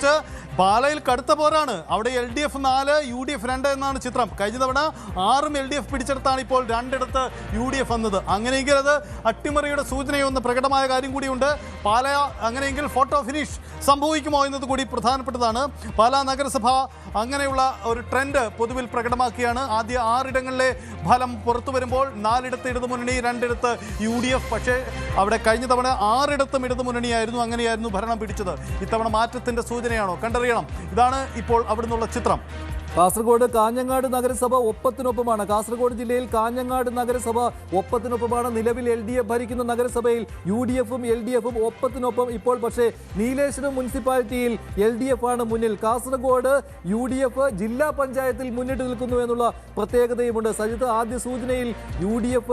മറിച്ച് പാലയിൽ കടുത്ത പോരാണ്. അവിടെ LDF 4 UDF 2 എന്നാണ് ചിത്രം. കഴിഞ്ഞ തവണ 6 LDF പിടിച്ചെടുത്താണ് ഇപ്പോൾ 2 UDF വന്നത്. അങ്ങനെയെങ്കിൽ അത് അട്ടിമറിയുടെ സൂചനയൊന്ന് പ്രകടമായ കാര്യം കൂടിയുണ്ട്. പാല അങ്ങനെയെങ്കിൽ ഫോട്ടോ ഫിനിഷ് സംഭവിക്കുമോ എന്നത് കൂടി പ്രധാനപ്പെട്ടതാണ്. പാലാ നഗരസഭ അങ്ങനെയുള്ള ഒരു ട്രെൻഡ് പൊതുവിൽ പ്രകടമാക്കിയാണ്. ആദ്യ 6 ഇടങ്ങളിലെ ഫലം പുറത്തു വരുമ്പോൾ 4 ഇടതുമുന്നണി, 2 UDF. പക്ഷേ അവിടെ കഴിഞ്ഞ തവണ 6 ഇടതുമുന്നണിയായിരുന്നു. അങ്ങനെയായിരുന്നു ഭരണം പിടിച്ചത്. ഇത്തവണ മാറ്റത്തിൻ്റെ സൂചനയാണോ? കണ്ടറിയണം. ഇതാണ് ഇപ്പോൾ അവിടുന്നുള്ള ചിത്രം. കാസർഗോഡ് കാഞ്ഞങ്ങാട് നഗരസഭ ഒപ്പത്തിനൊപ്പമാണ്. കാസർഗോഡ് ജില്ലയിൽ കാഞ്ഞങ്ങാട് നഗരസഭ ഒപ്പത്തിനൊപ്പമാണ്. നിലവിൽ LDF ഭരിക്കുന്ന നഗരസഭയിൽ UDF-ഉം LDF-ഉം ഒപ്പത്തിനൊപ്പം. ഇപ്പോൾ പക്ഷേ നീലേശ്വരം മുനിസിപ്പാലിറ്റിയിൽ LDF ആണ് മുന്നിൽ. കാസർഗോഡ് UDF ജില്ലാ പഞ്ചായത്തിൽ മുന്നിട്ട് നിൽക്കുന്നു എന്നുള്ള പ്രത്യേകതയുമുണ്ട്. സജിത്ത്, ആദ്യ സൂചനയിൽ UDF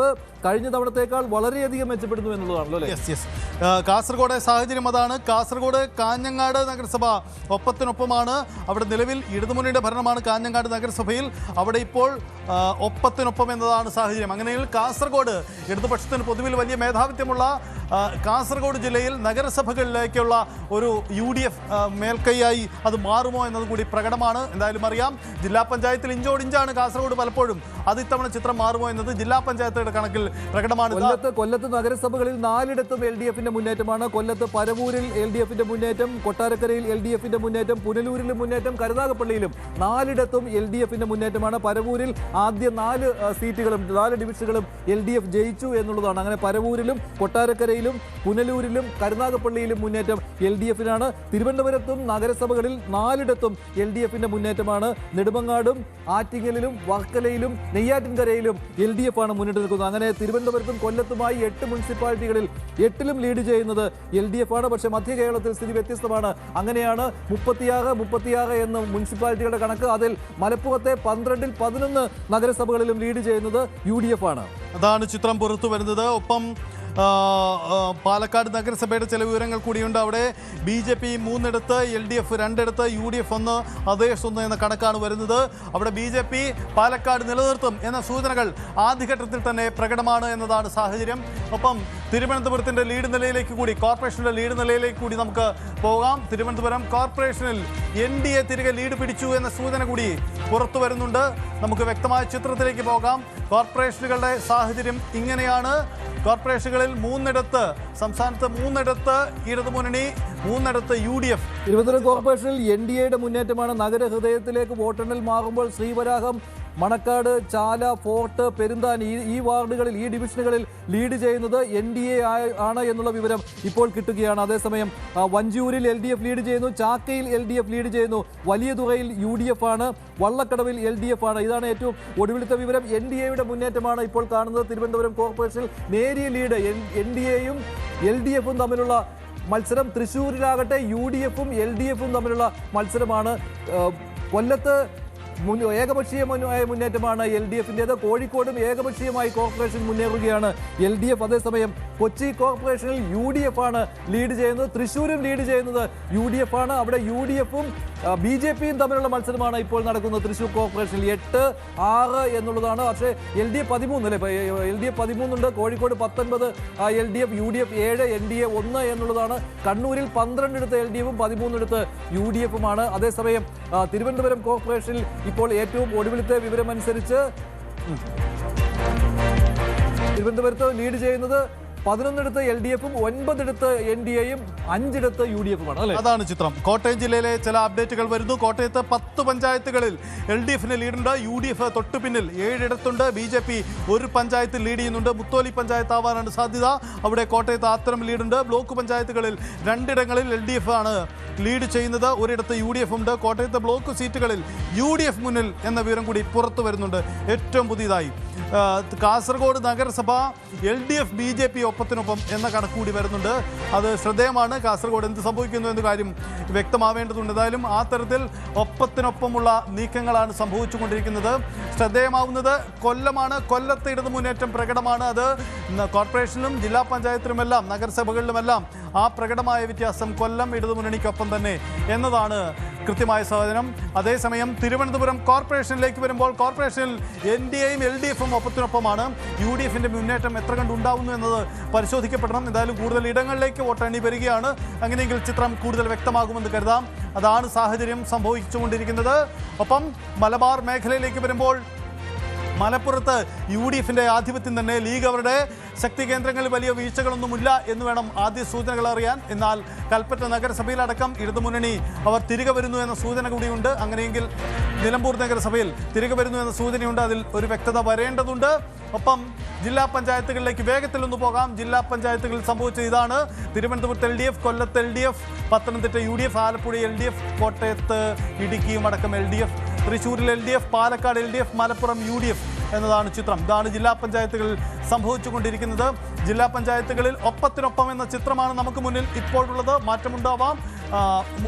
കഴിഞ്ഞ തവണത്തേക്കാൾ വളരെയധികം മെച്ചപ്പെടുന്നു എന്നുള്ളതാണല്ലോ അല്ലേ? കാസർഗോഡ് സാഹചര്യം അതാണ്. കാസർഗോഡ് കാഞ്ഞങ്ങാട് നഗരസഭ ഒപ്പത്തിനൊപ്പമാണ്. അവിടെ നിലവിൽ ഇടതുമുന്നണിയുടെ ഭരണമാണ് കാഞ്ഞങ്ങാട് നഗരസഭയിൽ. അവിടെ ഇപ്പോൾ ഒപ്പത്തിനൊപ്പം എന്നതാണ് സാഹചര്യം. അങ്ങനെയെങ്കിൽ കാസർഗോഡ് ഇടതുപക്ഷത്തിന് പൊതുവിൽ വലിയ മേധാവിത്വമുള്ള കാസർഗോഡ് ജില്ലയിൽ നഗരസഭകളിലേക്കുള്ള ഒരു UDF മേൽക്കൈയായി അത് മാറുമോ എന്നത് കൂടി പ്രകടമാണ്. എന്തായാലും അറിയാം, ജില്ലാ പഞ്ചായത്തിൽ ഇഞ്ചോടിഞ്ചാണ് കാസർഗോഡ് പലപ്പോഴും. അത് ഇത്തവണ ചിത്രം മാറുമോ എന്നത് ജില്ലാ പഞ്ചായത്തുകളുടെ കണക്കിൽ പ്രകടമാണ്. കൊല്ലത്ത് നഗരസഭകളിൽ 4 LDF-ന്റെ മുന്നേറ്റമാണ്. കൊല്ലത്ത് പരവൂരിൽ LDF-ന്റെ മുന്നേറ്റം, കൊട്ടാരക്കരയിൽ LDF-ന്റെ മുന്നേറ്റം, പുനലൂരിലും മുന്നേറ്റം, കരുനാഗപ്പള്ളിയിലും 4 LDF-ന്റെ മുന്നേറ്റമാണ്. പരവൂരിൽ ആദ്യ 4 സീറ്റുകളും 4 ഡിവിഷനുകളും LDF ജയിച്ചു എന്നുള്ളതാണ്. അങ്ങനെ പരവൂരിലും കൊട്ടാരക്കരയിലും പുനലൂരിലും കരുനാഗപ്പള്ളിയിലും മുന്നേറ്റം LDF-നാണ്. തിരുവനന്തപുരത്തും നഗരസഭകളിൽ 4 LDF-ന്റെ മുന്നേറ്റമാണ്. നെടുമങ്ങാടും ആറ്റിങ്ങലിലും വർക്കലയിലും നെയ്യാറ്റിൻകരയിലും LDF ആണ് മുന്നിട്ട് നിൽക്കുന്നത്. അങ്ങനെ തിരുവനന്തപുരത്തും കൊല്ലത്തുമായി 8 മുനിസിപ്പാലിറ്റികളിൽ 8ലും ലീഡ് ചെയ്യുന്നത് LDF ആണ്. പക്ഷേ മധ്യ കേരളത്തിൽ സ്ഥിതി വ്യത്യസ്തമാണ്. അങ്ങനെയാണ് 36 എന്ന മുനിസിപ്പാലിറ്റികളുടെ കണക്ക്. അതിൽ മലപ്പുറത്തെ 12-ൽ 11 നഗരസഭകളിലും ലീഡ് ചെയ്യുന്നത് UDF ആണ്. അതാണ് ചിത്രം പുറത്തു വരുന്നത്. ഒപ്പം പാലക്കാട് നഗരസഭയുടെ ചില വിവരങ്ങൾ കൂടിയുണ്ട്. അവിടെ BJP 3 LDF 2 UDF 1 ADS 1 എന്ന കണക്കാണ് വരുന്നത്. അവിടെ BJP പാലക്കാട് നിലനിർത്തും എന്ന സൂചനകൾ ആദ്യഘട്ടത്തിൽ തന്നെ പ്രകടമാണ് എന്നതാണ് സാഹചര്യം. ഒപ്പം തിരുവനന്തപുരത്തിൻ്റെ ലീഡ് നിലയിലേക്ക് കൂടി, കോർപ്പറേഷൻ്റെ ലീഡ് നിലയിലേക്ക് കൂടി നമുക്ക് പോകാം. തിരുവനന്തപുരം കോർപ്പറേഷനിൽ NDA തിരികെ ലീഡ് പിടിച്ചു എന്ന സൂചന കൂടി പുറത്തു വരുന്നുണ്ട്. നമുക്ക് വ്യക്തമായ ചിത്രത്തിലേക്ക് പോകാം. കോർപ്പറേഷനുകളുടെ സാഹചര്യം ഇങ്ങനെയാണ്. കോർപ്പറേഷനുകളിൽ 3 സംസ്ഥാനത്ത് 3 ഇടതുമുന്നണി, 3 UDF. തിരുവനന്തപുരം കോർപ്പറേഷനിൽ NDAയുടെ മുന്നേറ്റമാണ്. നഗരഹൃദയത്തിലേക്ക് വോട്ടെണ്ണൽ മാറുമ്പോൾ ശ്രീവരാഹം, മണക്കാട്, ചാല, ഫോർട്ട്, പെരുന്താനി ഈ വാർഡുകളിൽ, ഈ ഡിവിഷനുകളിൽ ലീഡ് ചെയ്യുന്നത് NDA ആണ് എന്നുള്ള വിവരം ഇപ്പോൾ കിട്ടുകയാണ്. അതേസമയം വഞ്ചൂരിൽ LDF ലീഡ് ചെയ്യുന്നു, ചാക്കയിൽ LDF ലീഡ് ചെയ്യുന്നു, വലിയതുറയിൽ UDF ആണ്, വള്ളക്കടവിൽ LDF ആണ്. ഇതാണ് ഏറ്റവും ഒടുവിലത്തെ വിവരം. NDAയുടെ മുന്നേറ്റമാണ് ഇപ്പോൾ കാണുന്നത്. തിരുവനന്തപുരം കോർപ്പറേഷനിൽ നേരിയ ലീഡ്. NDAയും LDF-ഉം തമ്മിലുള്ള മത്സരം. തൃശ്ശൂരിലാകട്ടെ UDF-ഉം LDF-ഉം തമ്മിലുള്ള മത്സരമാണ്. കൊല്ലത്ത് ഏകപക്ഷീയമായ മുന്നേറ്റമാണ് LDF-ൻ്റേത്. കോഴിക്കോടും ഏകപക്ഷീയമായി കോർപ്പറേഷൻ മുന്നേറുകയാണ് LDF. അതേസമയം കൊച്ചി കോർപ്പറേഷനിൽ UDF ആണ് ലീഡ് ചെയ്യുന്നത്. തൃശ്ശൂരും ലീഡ് ചെയ്യുന്നത് UDF ആണ്. അവിടെ UDF-ഉം BJP-യും തമ്മിലുള്ള മത്സരമാണ് ഇപ്പോൾ നടക്കുന്നത്. തൃശ്ശൂർ കോർപ്പറേഷനിൽ 8-6 എന്നുള്ളതാണ്. പക്ഷേ LDF 13 അല്ലേ? LDF 13 ഉണ്ട്. കോഴിക്കോട് 19 LDF, UDF 7, NDA 1 എന്നുള്ളതാണ്. കണ്ണൂരിൽ 12 LDF-ഉം 13 UDF-ഉമാണ്. അതേസമയം തിരുവനന്തപുരം കോർപ്പറേഷനിൽ ഇപ്പോൾ ഏറ്റവും ഒടുവിലത്തെ വിവരമനുസരിച്ച് തിരുവനന്തപുരത്ത് ലീഡ് ചെയ്യുന്നത് 11 LDF-ഉം 9 NDA-യും 5 UDF-ഉമാണ് അല്ലേ? അതാണ് ചിത്രം. കോട്ടയം ജില്ലയിലെ ചില അപ്ഡേറ്റുകൾ വരുന്നു. കോട്ടയത്ത് 10 പഞ്ചായത്തുകളിൽ LDF-ന് ലീഡുണ്ട്. UDF തൊട്ടു പിന്നിൽ 7 BJP 1 പഞ്ചായത്തിൽ ലീഡ് ചെയ്യുന്നുണ്ട്. മുത്തോലി പഞ്ചായത്ത് ആവാനാണ് സാധ്യത. അവിടെ കോട്ടയത്ത് അത്തരം ലീഡുണ്ട്. ബ്ലോക്ക് പഞ്ചായത്തുകളിൽ 2 LDF ആണ് ലീഡ് ചെയ്യുന്നത്. 1 UDF ഉണ്ട്. കോട്ടയത്തെ ബ്ലോക്ക് സീറ്റുകളിൽ UDF മുന്നിൽ എന്ന വിവരം കൂടി പുറത്തു വരുന്നുണ്ട്. ഏറ്റവും പുതിയതായി കാസർഗോഡ് നഗരസഭ LDF BJP ഒപ്പത്തിനൊപ്പം എന്ന കണക്ക് കൂടി വരുന്നുണ്ട്. അത് ശ്രദ്ധേയമാണ്. കാസർഗോഡ് എന്ത് സംഭവിക്കുന്നു എന്ന കാര്യം വ്യക്തമാവേണ്ടതുണ്ട്. എന്തായാലും ആ തരത്തിൽ ഒപ്പത്തിനൊപ്പമുള്ള നീക്കങ്ങളാണ് സംഭവിച്ചുകൊണ്ടിരിക്കുന്നത്. ശ്രദ്ധേയമാവുന്നത് കൊല്ലമാണ്. കൊല്ലത്തെ ഇടതു മുന്നേറ്റം പ്രകടമാണ്. അത് കോർപ്പറേഷനിലും ജില്ലാ പഞ്ചായത്തിലുമെല്ലാം നഗരസഭകളിലുമെല്ലാം ആ പ്രകടമായ വ്യത്യാസം കൊല്ലം ഇടതുമുന്നണിക്കൊപ്പം തന്നെ എന്നതാണ് കൃത്യമായ സാധനം. അതേസമയം തിരുവനന്തപുരം കോർപ്പറേഷനിലേക്ക് വരുമ്പോൾ കോർപ്പറേഷനിൽ NDAയും LDFും ഒപ്പത്തിനൊപ്പമാണ്. UDFിൻ്റെ മുന്നേറ്റം എത്ര കണ്ടുണ്ടാവുന്നു എന്നത് പരിശോധിക്കപ്പെടണം. എന്തായാലും കൂടുതൽ ഇടങ്ങളിലേക്ക് വോട്ടെണ്ണി വരികയാണ്. അങ്ങനെയെങ്കിൽ ചിത്രം കൂടുതൽ വ്യക്തമാകുമെന്ന് കരുതാം. അതാണ് സാഹചര്യം സംഭവിച്ചുകൊണ്ടിരിക്കുന്നത്. ഒപ്പം മലബാർ മേഖലയിലേക്ക് വരുമ്പോൾ മലപ്പുറത്ത് UDFിൻ്റെ ആധിപത്യം തന്നെ. ലീഗ് അവരുടെ ശക്തി കേന്ദ്രങ്ങളിൽ വലിയ വീഴ്ചകളൊന്നുമില്ല എന്ന് വേണം ആദ്യ സൂചനകൾ അറിയാൻ. എന്നാൽ കൽപ്പറ്റ നഗരസഭയിലടക്കം ഇടതുമുന്നണി അവർ തിരികെ വരുന്നു എന്ന സൂചന കൂടിയുണ്ട്. അങ്ങനെയെങ്കിൽ നിലമ്പൂർ നഗരസഭയിൽ തിരികെ വരുന്നു എന്ന സൂചനയുണ്ട്. അതിൽ ഒരു വ്യക്തത വരേണ്ടതുണ്ട്. ഒപ്പം ജില്ലാ പഞ്ചായത്തുകളിലേക്ക് വേഗത്തിലൊന്ന് പോകാം. ജില്ലാ പഞ്ചായത്തുകളിൽ സംഭവിച്ചത് ഇതാണ്. തിരുവനന്തപുരത്ത് LDF, കൊല്ലത്ത് LDF, Pathanamthitta UDF, Alappuzha LDF, കോട്ടയത്ത് ഇടുക്കിയും അടക്കം LDF, തൃശ്ശൂരിൽ LDF, Palakkad LDF, Malappuram UDF എന്നതാണ് ചിത്രം. ഇതാണ് ജില്ലാ പഞ്ചായത്തുകളിൽ സംഭവിച്ചുകൊണ്ടിരിക്കുന്നത്. ജില്ലാ പഞ്ചായത്തുകളിൽ ഒപ്പത്തിനൊപ്പം എന്ന ചിത്രമാണ് നമുക്ക് മുന്നിൽ ഇപ്പോഴുള്ളത്. മാറ്റമുണ്ടാവാം.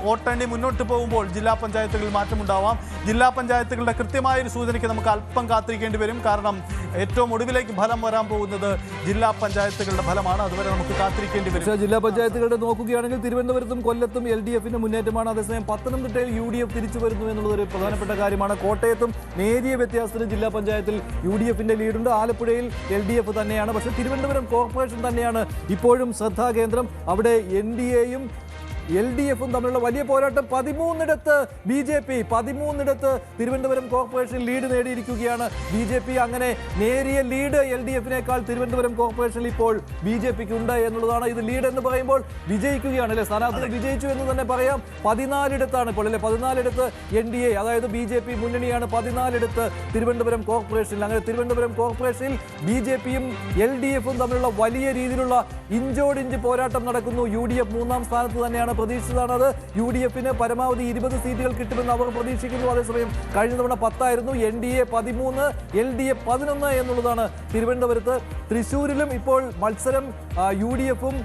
വോട്ടെണ്ണി മുന്നോട്ട് പോകുമ്പോൾ ജില്ലാ പഞ്ചായത്തുകളിൽ മാറ്റമുണ്ടാവാം. ജില്ലാ പഞ്ചായത്തുകളുടെ കൃത്യമായൊരു സൂചനയ്ക്ക് നമുക്ക് അല്പം കാത്തിരിക്കേണ്ടി വരും. കാരണം ഏറ്റവും ഒടുവിലേക്ക് ഫലം വരാൻ പോകുന്നത് ജില്ലാ പഞ്ചായത്തുകളുടെ ഫലമാണ്. അതുവരെ നമുക്ക് കാത്തിരിക്കേണ്ടി വരും. പക്ഷേ ജില്ലാ പഞ്ചായത്തുകളുടെ നോക്കുകയാണെങ്കിൽ തിരുവനന്തപുരത്തും കൊല്ലത്തും LDFിന്റെ മുന്നേറ്റമാണ്. അതേസമയം പത്തനംതിട്ടയിൽ UDF തിരിച്ചു വരുന്നു എന്നുള്ളതൊരു പ്രധാനപ്പെട്ട കാര്യമാണ്. കോട്ടയത്തും നേരിയ വ്യത്യാസത്തിന് ജില്ലാ പഞ്ചായത്തിൽ UDFിന്റെ ലീഡുണ്ട്. ആലപ്പുഴയിൽ LDF തന്നെയാണ്. പക്ഷേ തിരുവനന്തപുരം കോർപ്പറേഷൻ തന്നെയാണ് ഇപ്പോഴും ശ്രദ്ധാകേന്ദ്രം. അവിടെ NDAയും LDFും തമ്മിലുള്ള വലിയ പോരാട്ടം. 13ഇടത്ത് BJP, 13ഇടത്ത് തിരുവനന്തപുരം കോർപ്പറേഷൻ ലീഡ് നേടിയിരിക്കുകയാണ്. BJP അങ്ങനെ നേരിയ ലീഡ് LDFിനേക്കാൾ തിരുവനന്തപുരം കോർപ്പറേഷനിൽ ഇപ്പോൾ BJPക്ക് ഉണ്ട് എന്നുള്ളതാണ്. ഇത് ലീഡ് എന്ന് പറയുമ്പോൾ വിജയിക്കുകയാണ് അല്ലെ, സ്ഥാനാർത്ഥികൾ വിജയിച്ചു എന്ന് തന്നെ പറയാം. 14ഇടത്താണ് ഇപ്പോൾ അല്ലെ, 14ഇടത്ത് NDA അതായത് BJP മുന്നണിയാണ്. 14ഇടത്ത് തിരുവനന്തപുരം കോർപ്പറേഷനിൽ. അങ്ങനെ തിരുവനന്തപുരം കോർപ്പറേഷനിൽ BJPയും LDFും തമ്മിലുള്ള വലിയ രീതിയിലുള്ള ഇഞ്ചോടിഞ്ച് പോരാട്ടം നടക്കുന്നു. UDF 3ാം സ്ഥാനത്ത് തന്നെയാണ്. പ്രതീക്ഷിച്ചതാണ് അത്. UDFിന് പരമാവധി 20 സീറ്റുകൾ കിട്ടുമെന്ന് അവർ പ്രതീക്ഷിക്കുന്നു. അതേസമയം കഴിഞ്ഞ തവണ 10 ആയിരുന്നു. NDA 13, LDF 11 എന്നുള്ളതാണ് തിരുവനന്തപുരത്ത്. തൃശ്ശൂരിലും ഇപ്പോൾ മത്സരം UDFും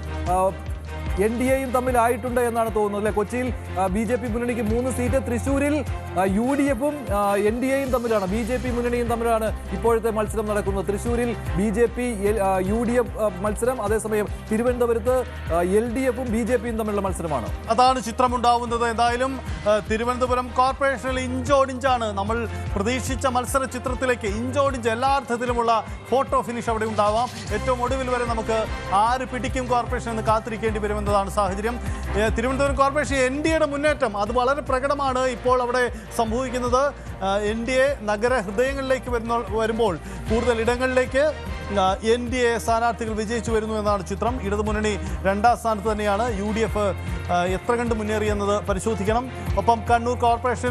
NDAയും തമ്മിലായിട്ടുണ്ട് എന്നാണ് തോന്നുന്നത് അല്ലെ. കൊച്ചിയിൽ BJP മുന്നണിക്ക് 3 സീറ്റ്. തൃശ്ശൂരിൽ UDFും NDAയും തമ്മിലാണ്, BJP മുന്നണിയും തമ്മിലാണ് ഇപ്പോഴത്തെ മത്സരം നടക്കുന്നത്. തൃശ്ശൂരിൽ BJP UDF മത്സരം. അതേസമയം തിരുവനന്തപുരത്ത് LDFും BJPയും തമ്മിലുള്ള മത്സരമാണ്. അതാണ് ചിത്രമുണ്ടാവുന്നത്. എന്തായാലും തിരുവനന്തപുരം കോർപ്പറേഷനിൽ ഇഞ്ചോടിഞ്ചാണ്. നമ്മൾ പ്രതീക്ഷിച്ച മത്സര ചിത്രത്തിലേക്ക് ഇഞ്ചോടിഞ്ച് എല്ലാ അർത്ഥത്തിലുമുള്ള ഫോട്ടോ ഫിനിഷ് അവിടെ ഉണ്ടാവാം. ഏറ്റവും ഒടുവിൽ വരെ നമുക്ക് ആര് പിടിക്കും കോർപ്പറേഷൻ എന്ന് കാത്തിരിക്കേണ്ടി വരുമെന്നതാണ് സാഹചര്യം. തിരുവനന്തപുരം കോർപ്പറേഷൻ NDAയുടെ മുന്നേറ്റം അത് വളരെ പ്രകടമാണ് ഇപ്പോൾ അവിടെ സംഭവിക്കുന്നത്. NDA നഗര ഹൃദയങ്ങളിലേക്ക് വരുമ്പോൾ കൂടുതൽ ഇടങ്ങളിലേക്ക് NDA സ്ഥാനാർത്ഥികൾ വിജയിച്ചു വരുന്നു എന്നാണ് ചിത്രം. ഇടതുമുന്നണി 2ാം സ്ഥാനത്ത് തന്നെയാണ്. UDF എത്ര കണ്ട് മുന്നേറിയെന്നത് പരിശോധിക്കണം. ഒപ്പം കണ്ണൂർ കോർപ്പറേഷൻ